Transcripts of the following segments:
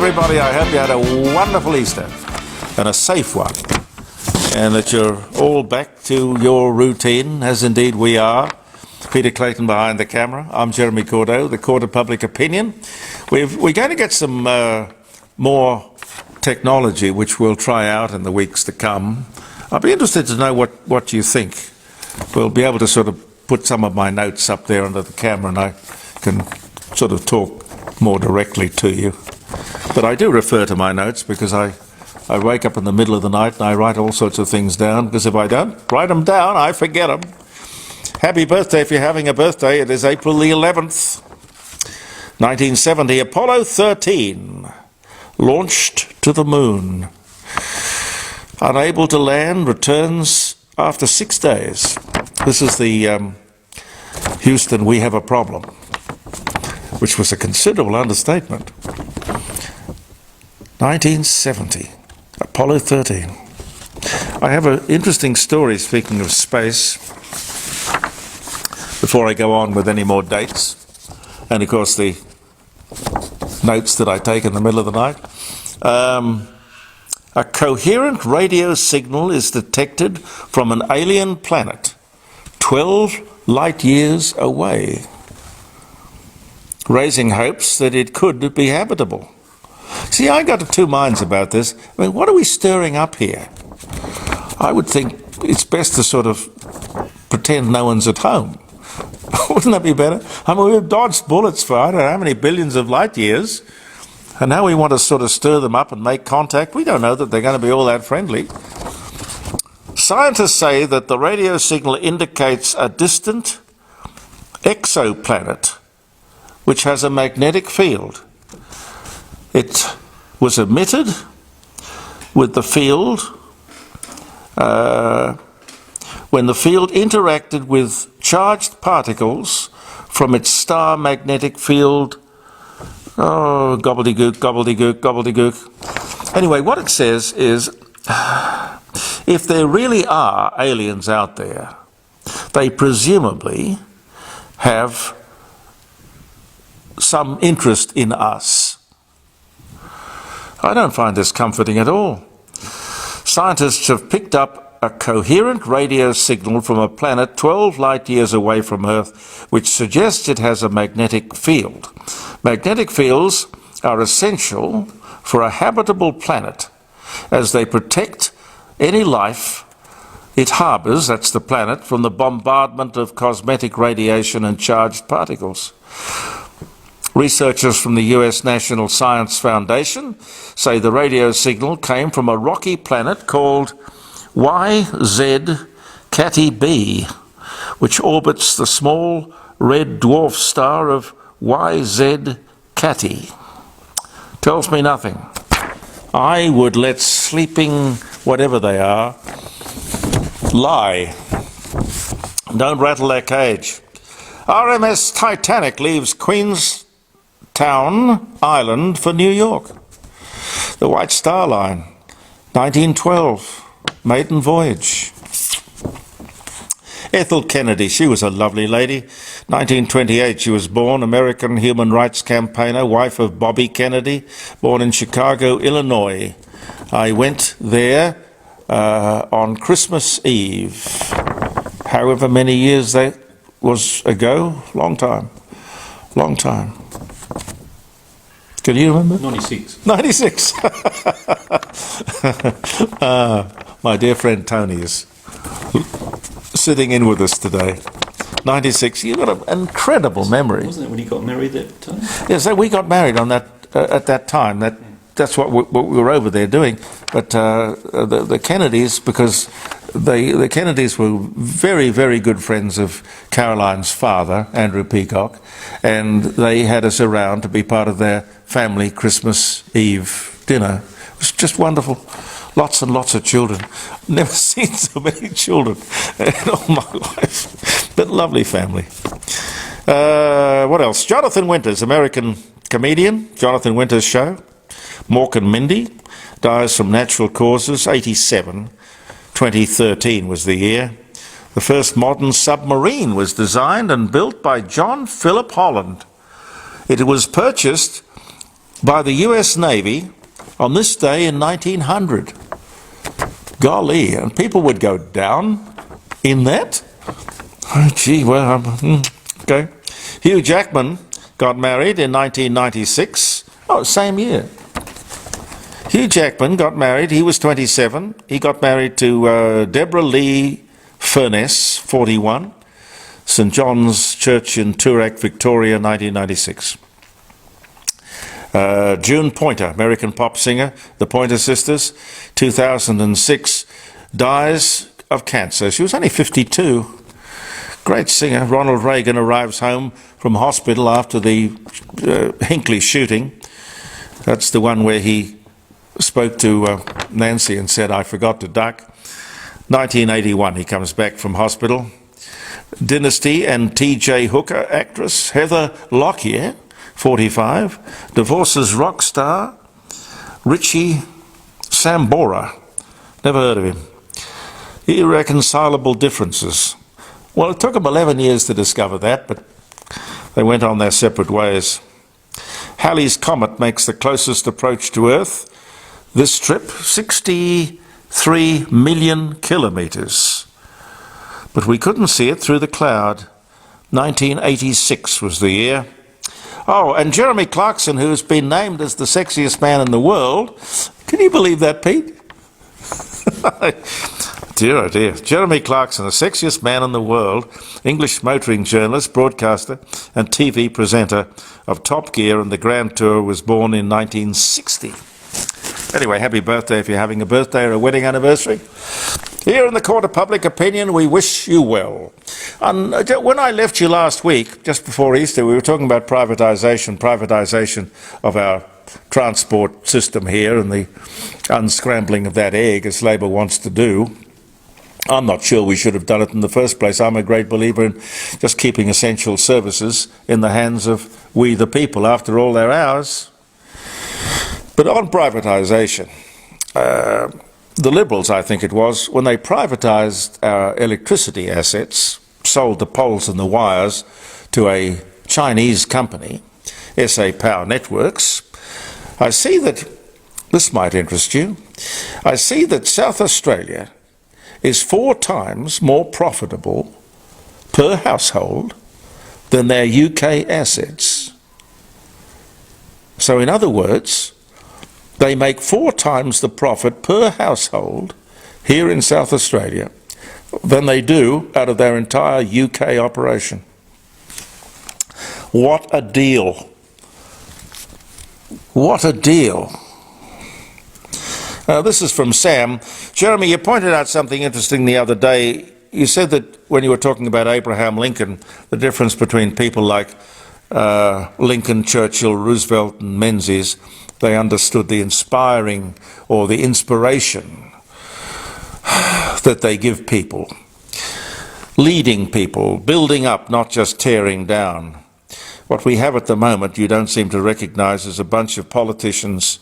everybody. I hope you had a wonderful Easter and a safe one, and that you're all back to your routine, as indeed we are. Peter Clayton behind the camera. I'm Jeremy Cordeux, the Court of Public Opinion. We're going to get some more technology, which we'll try out in the weeks to come. I'll be interested to know what you think. We'll be able to sort of put some of my notes up there under the camera, and I can sort of talk more directly to you. But I do refer to my notes because I wake up in the middle of the night and I write all sorts of things down, because if I don't write them down, I forget them. Happy birthday if you're having a birthday. It is April the 11th, 1970. Apollo 13 launched to the moon. Unable to land, returns after 6 days. This is the Houston, we have a problem, which was a considerable understatement. 1970, Apollo 13. I have an interesting story, speaking of space, before I go on with any more dates, and of course the notes that I take in the middle of the night. A coherent radio signal is detected from an alien planet 12 light years away, raising hopes that it could be habitable. See, I got two minds about this. I mean, what are we stirring up here? I would think it's best to sort of pretend no one's at home. Wouldn't that be better? I mean, we've dodged bullets for I don't know how many billions of light years, and now we want to sort of stir them up and make contact. We don't know that they're going to be all that friendly. Scientists say that the radio signal indicates a distant exoplanet which has a magnetic field. It was emitted with the field when the field interacted with charged particles from its star magnetic field. Oh, gobbledygook, gobbledygook, gobbledygook. Anyway, what it says is, if there really are aliens out there, they presumably have some interest in us. I don't find this comforting at all. Scientists have picked up a coherent radio signal from a planet 12 light years away from Earth, which suggests it has a magnetic field. Magnetic fields are essential for a habitable planet, as they protect any life it harbours, that's the planet, from the bombardment of cosmetic radiation and charged particles. Researchers from the US National Science Foundation say the radio signal came from a rocky planet called YZ Cati b, which orbits the small red dwarf star of YZ Cati. Tells me nothing. I would let sleeping, whatever they are, lie. Don't rattle their cage. RMS Titanic leaves Queenstown Island for New York. The White Star Line, 1912, maiden voyage. Ethel Kennedy, she was a lovely lady. 1928 she was born, American human rights campaigner, wife of Bobby Kennedy, born in Chicago, Illinois. I went there on Christmas Eve, however many years that was ago. Long time. Can you remember? 96. 96. My dear friend Tony is sitting in with us today. 96. You've got an incredible memory. Wasn't it when he got married that time? Yes, so we got married on that at that time. That's what we were over there doing. But the Kennedys, because the Kennedys were very, very good friends of Caroline's father, Andrew Peacock, and they had us around to be part of their family Christmas Eve dinner. It was just wonderful. Lots and lots of children. Never seen so many children in all my life. But lovely family. What else? Jonathan Winters, American comedian. Jonathan Winters Show. Mork and Mindy dies from natural causes, 87. 2013 was the year. The first modern submarine was designed and built by John Philip Holland. It was purchased by the US Navy on this day in 1900. Golly, and people would go down in that? Oh, gee, well, okay. Hugh Jackman got married in 1996. Oh, same year. Hugh Jackman got married, he was 27. He got married to Deborah Lee Furness, 41. St John's Church in Toorak, Victoria, 1996. June Pointer, American pop singer, the Pointer Sisters, 2006, dies of cancer. She was only 52. Great singer. Ronald Reagan arrives home from hospital after the Hinckley shooting. That's the one where he spoke to Nancy and said, "I forgot to duck." 1981, he comes back from hospital. Dynasty and T.J. Hooker actress Heather Lockyer, 45, divorces rock star Richie Sambora. Never heard of him. Irreconcilable differences. Well, it took them 11 years to discover that, but they went on their separate ways. Halley's Comet makes the closest approach to Earth. This trip, 63 million kilometres. But we couldn't see it through the cloud. 1986 was the year. Oh, and Jeremy Clarkson, who's been named as the sexiest man in the world. Can you believe that, Pete? Dear, oh dear. Jeremy Clarkson, the sexiest man in the world, English motoring journalist, broadcaster, and TV presenter of Top Gear and the Grand Tour, was born in 1960. Anyway, happy birthday if you're having a birthday or a wedding anniversary. Here in the Court of Public Opinion, we wish you well. And when I left you last week, just before Easter, we were talking about privatisation of our transport system here and the unscrambling of that egg, as Labor wants to do. I'm not sure we should have done it in the first place. I'm a great believer in just keeping essential services in the hands of we the people. After all, they're ours. But on privatisation, the Liberals, I think it was, when they privatised our electricity assets, sold the poles and the wires to a Chinese company, SA Power Networks, I see that, this might interest you, I see that South Australia is 4 times more profitable per household than their UK assets. So in other words, they make 4 times the profit per household here in South Australia than they do out of their entire UK operation. What a deal. What a deal. This is from Sam. Jeremy, you pointed out something interesting the other day. You said that when you were talking about Abraham Lincoln, the difference between people like Lincoln, Churchill, Roosevelt and Menzies, they understood the inspiring or the inspiration that they give people. Leading people, building up, not just tearing down. What we have at the moment, you don't seem to recognise, is a bunch of politicians,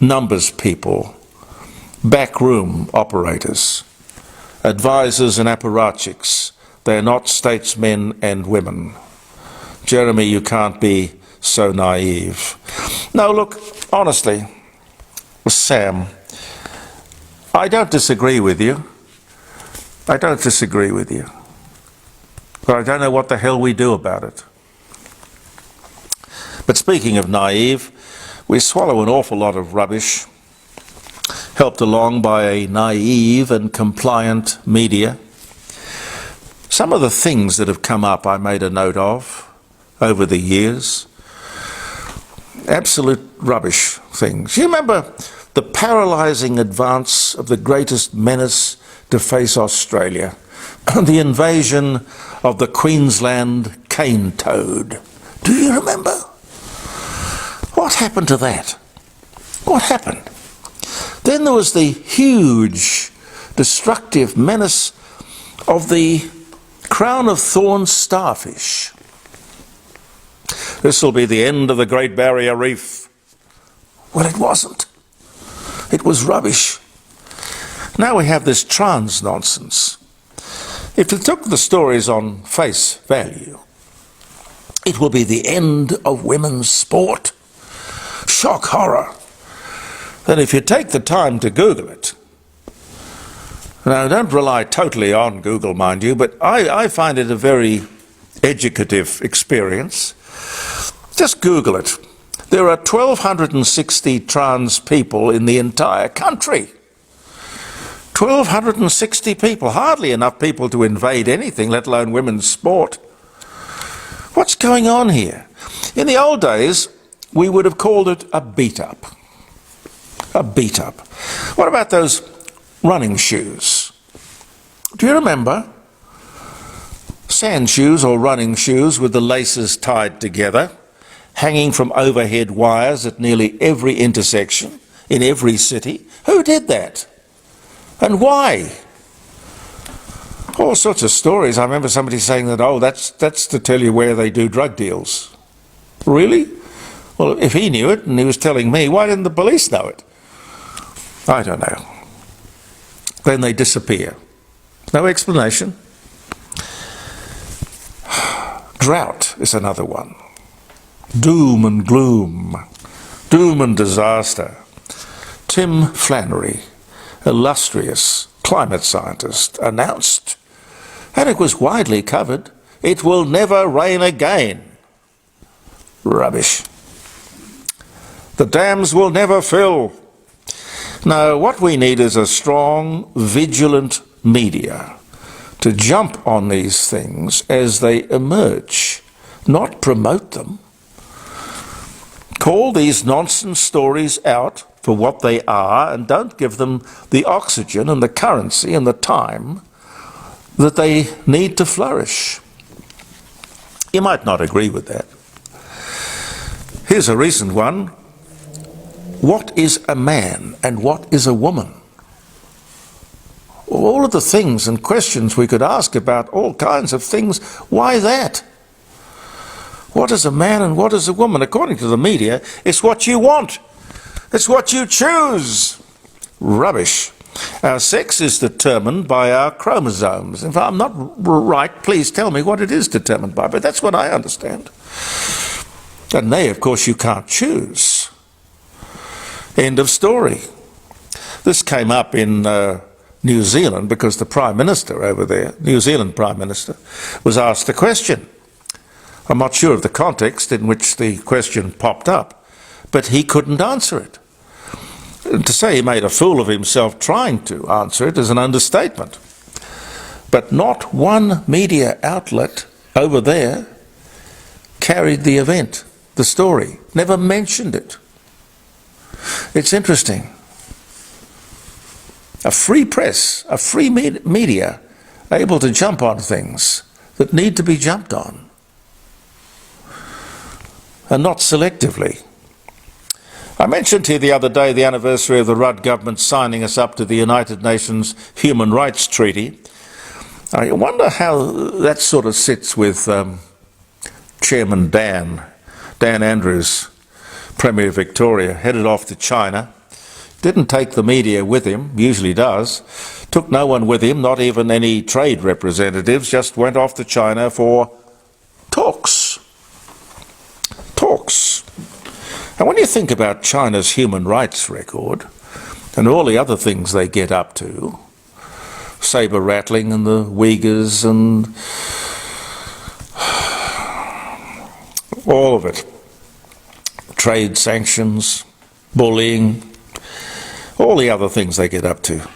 numbers people, backroom operators, advisors and apparatchiks. They're not statesmen and women. Jeremy, you can't be so naive. No, look, honestly, Sam, I don't disagree with you. I don't disagree with you. But I don't know what the hell we do about it. But speaking of naive, we swallow an awful lot of rubbish, helped along by a naive and compliant media. Some of the things that have come up I made a note of over the years. Absolute rubbish things. You remember the paralysing advance of the greatest menace to face Australia, the invasion of the Queensland cane toad. Do you remember? What happened to that? What happened? Then there was the huge, destructive menace of the crown of thorns starfish. This will be the end of the Great Barrier Reef. Well, it wasn't. It was rubbish. Now we have this trans nonsense. If you took the stories on face value, It will be the end of women's sport. Shock horror. Then if you take the time to Google it, now don't rely totally on Google, mind you, but I find it a very educative experience. Just Google it. There are 1,260 trans people in the entire country. 1,260 people, hardly enough people to invade anything, let alone women's sport. What's going on here? In the old days, we would have called it a beat-up. A beat-up. What about those running shoes? Do you remember? Sand shoes or running shoes with the laces tied together, hanging from overhead wires at nearly every intersection, in every city. Who did that? And why? All sorts of stories. I remember somebody saying that, oh, that's to tell you where they do drug deals. Really? Well, if he knew it and he was telling me, why didn't the police know it? I don't know. Then they disappear. No explanation. Drought is another one. Doom and gloom. Doom and disaster. Tim Flannery, illustrious climate scientist, announced, and it was widely covered, it will never rain again. Rubbish. The dams will never fill. No, what we need is a strong, vigilant media to jump on these things as they emerge, not promote them. Call these nonsense stories out for what they are and don't give them the oxygen and the currency and the time that they need to flourish. You might not agree with that. Here's a recent one. What is a man and what is a woman? All of the things and questions we could ask about all kinds of things, why that? What is a man and what is a woman? According to the media, it's what you want. It's what you choose. Rubbish. Our sex is determined by our chromosomes. If I'm not right, please tell me what it is determined by, but that's what I understand. And they, of course, you can't choose. End of story. This came up in New Zealand because the Prime Minister over there, New Zealand Prime Minister, was asked a question. I'm not sure of the context in which the question popped up, but he couldn't answer it. To say he made a fool of himself trying to answer it is an understatement. But not one media outlet over there carried the event, the story, never mentioned it. It's interesting. A free press, a free media, able to jump on things that need to be jumped on, and not selectively. I mentioned to you the other day the anniversary of the Rudd government signing us up to the United Nations Human Rights Treaty. I wonder how that sort of sits with Chairman Dan Andrews, Premier of Victoria, headed off to China. Didn't take the media with him, usually does. Took no one with him, not even any trade representatives, just went off to China for talks. And when you think about China's human rights record and all the other things they get up to, saber rattling and the Uyghurs and all of it, trade sanctions, bullying, all the other things they get up to.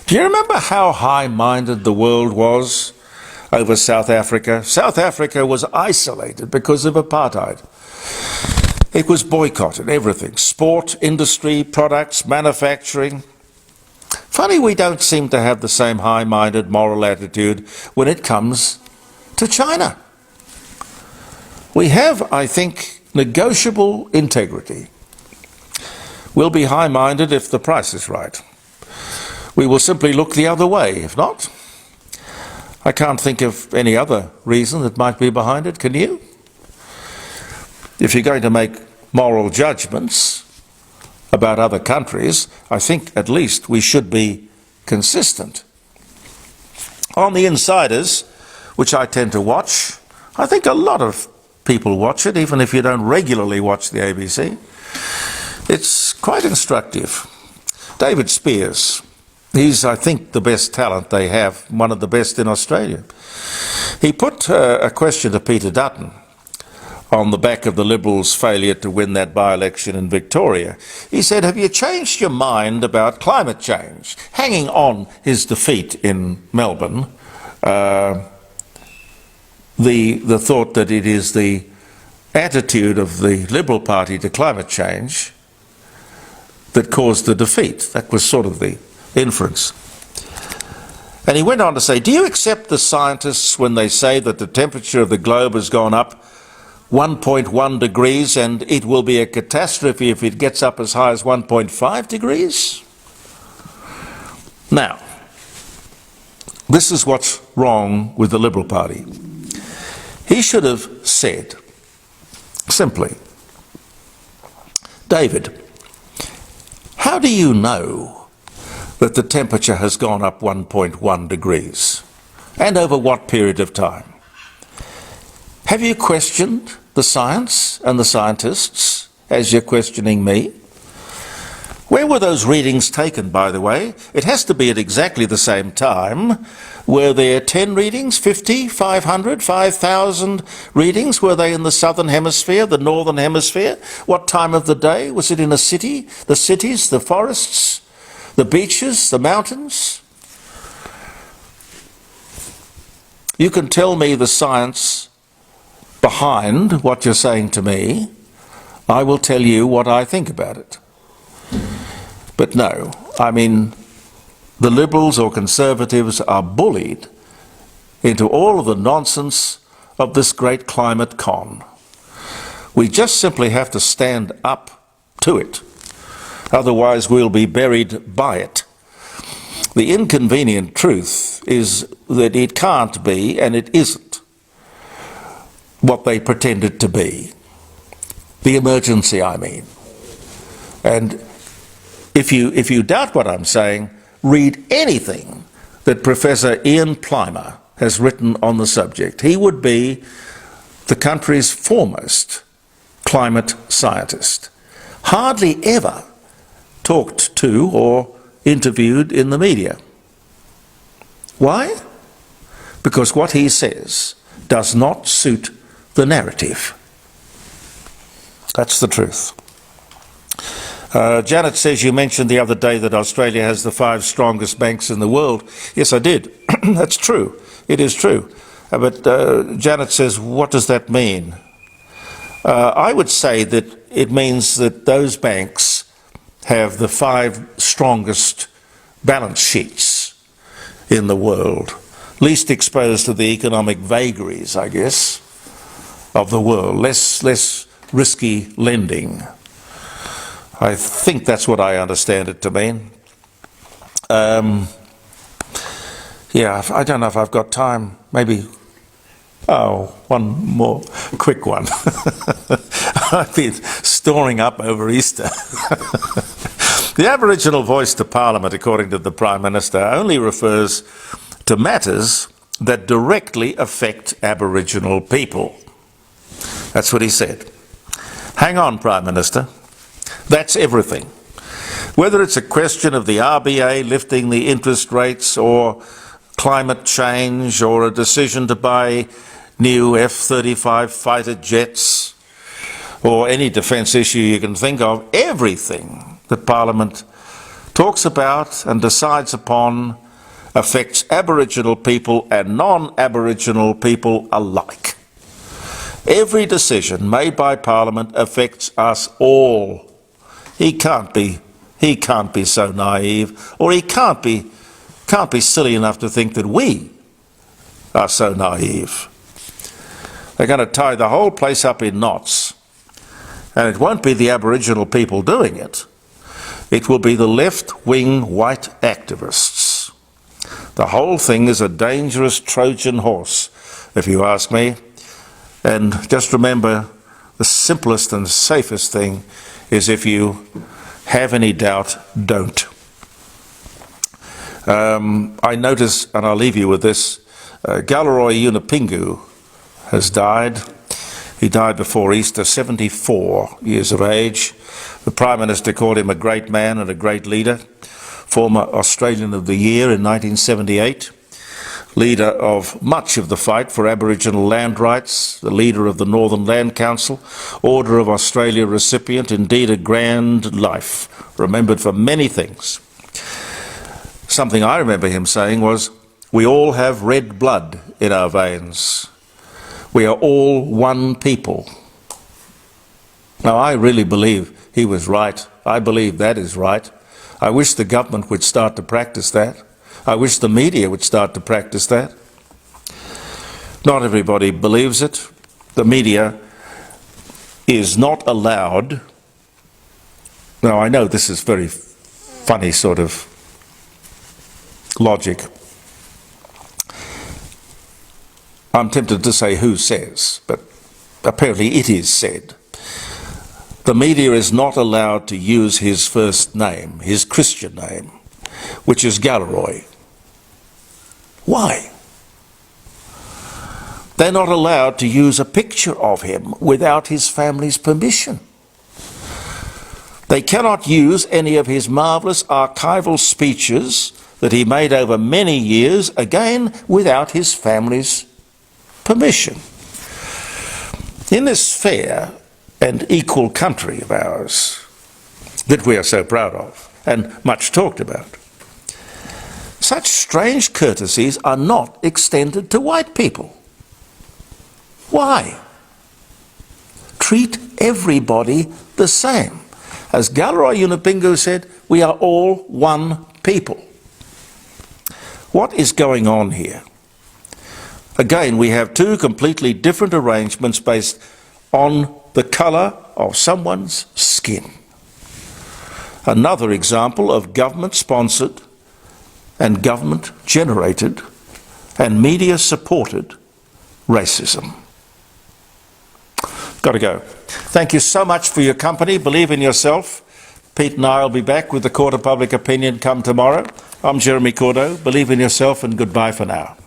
Do you remember how high-minded the world was over South Africa? South Africa was isolated because of apartheid. It was boycotted, everything. Sport, industry, products, manufacturing. Funny we don't seem to have the same high-minded moral attitude when it comes to China. We have, I think, negotiable integrity. We'll be high-minded if the price is right. We will simply look the other way, if not. I can't think of any other reason that might be behind it, can you? If you're going to make moral judgments about other countries, I think at least we should be consistent. On the insiders, which I tend to watch, I think a lot of people watch it, even if you don't regularly watch the ABC. It's quite instructive. David Spears, he's, I think, the best talent they have, one of the best in Australia. He put a question to Peter Dutton on the back of the Liberals' failure to win that by-election in Victoria. He said, have you changed your mind about climate change? Hanging on his defeat in Melbourne, the thought that it is the attitude of the Liberal Party to climate change that caused the defeat. That was sort of the inference. And he went on to say, do you accept the scientists when they say that the temperature of the globe has gone up 1.1 degrees and it will be a catastrophe if it gets up as high as 1.5 degrees? Now, this is what's wrong with the Liberal Party. He should have said, simply, David, how do you know that the temperature has gone up 1.1 degrees? And over what period of time? Have you questioned the science and the scientists as you're questioning me? Where were those readings taken, by the way? It has to be at exactly the same time. Were there 10 readings, 50, 500, 5,000 readings? Were they in the southern hemisphere, the northern hemisphere? What time of the day? Was it in a city? The cities, the forests, the beaches, the mountains? You can tell me the science behind what you're saying to me. I will tell you what I think about it. But no, I mean, the Liberals or Conservatives are bullied into all of the nonsense of this great climate con. We just simply have to stand up to it. Otherwise we'll be buried by it. The inconvenient truth is that it can't be, and it isn't, what they pretended to be. The emergency, I mean. And if you doubt what I'm saying, read anything that Professor Ian Plimer has written on the subject. He would be the country's foremost climate scientist. Hardly ever talked to or interviewed in the media. Why? Because what he says does not suit the narrative. That's the truth. Janet says you mentioned the other day that Australia has the 5 strongest banks in the world. Yes, I did. That's true. It is true. But Janet says, what does that mean? I would say that it means that those banks have the 5 strongest balance sheets in the world, least exposed to the economic vagaries, I guess, of the world, less risky lending. I think that's what I understand it to mean. Yeah, I don't know if I've got time. Maybe, one more quick one. I've been storing up over Easter. The Aboriginal voice to Parliament, according to the Prime Minister, only refers to matters that directly affect Aboriginal people. That's what he said. Hang on, Prime Minister. That's everything. Whether it's a question of the RBA lifting the interest rates or climate change or a decision to buy new F-35 fighter jets or any defence issue you can think of, everything that Parliament talks about and decides upon affects Aboriginal people and non-Aboriginal people alike. Every decision made by Parliament affects us all. He can't be so naive, or he can't be silly enough to think that we are so naive. They're going to tie the whole place up in knots, and it won't be the Aboriginal people doing it. It will be the left-wing white activists. The whole thing is a dangerous Trojan horse, if you ask me. And just remember, the simplest and safest thing is, if you have any doubt, don't. I notice, and I'll leave you with this, Galarrwuy Yunupingu has died. He died before Easter, 74 years of age. The Prime Minister called him a great man and a great leader. Former Australian of the Year in 1978. Leader of much of the fight for Aboriginal land rights, the leader of the Northern Land Council, Order of Australia recipient, indeed a grand life, remembered for many things. Something I remember him saying was, "We all have red blood in our veins. We are all one people." Now, I really believe he was right. I believe that is right. I wish the government would start to practice that. I wish the media would start to practice that. Not everybody believes it. The media is not allowed. Now, I know this is very funny sort of logic. I'm tempted to say who says, but apparently it is said. The media is not allowed to use his first name, his Christian name, which is Galleroy. Why? They're not allowed to use a picture of him without his family's permission. They cannot use any of his marvellous archival speeches that he made over many years, again, without his family's permission. In this fair and equal country of ours that we are so proud of and much talked about, such strange courtesies are not extended to white people. Why? Treat everybody the same. As Galleroy Yunupingu said, we are all one people. What is going on here? Again, we have two completely different arrangements based on the colour of someone's skin. Another example of government-sponsored and government-generated and media-supported racism. Got to go. Thank you so much for your company. Believe in yourself. Pete and I will be back with the Court of Public Opinion come tomorrow. I'm Jeremy Cordeux. Believe in yourself and goodbye for now.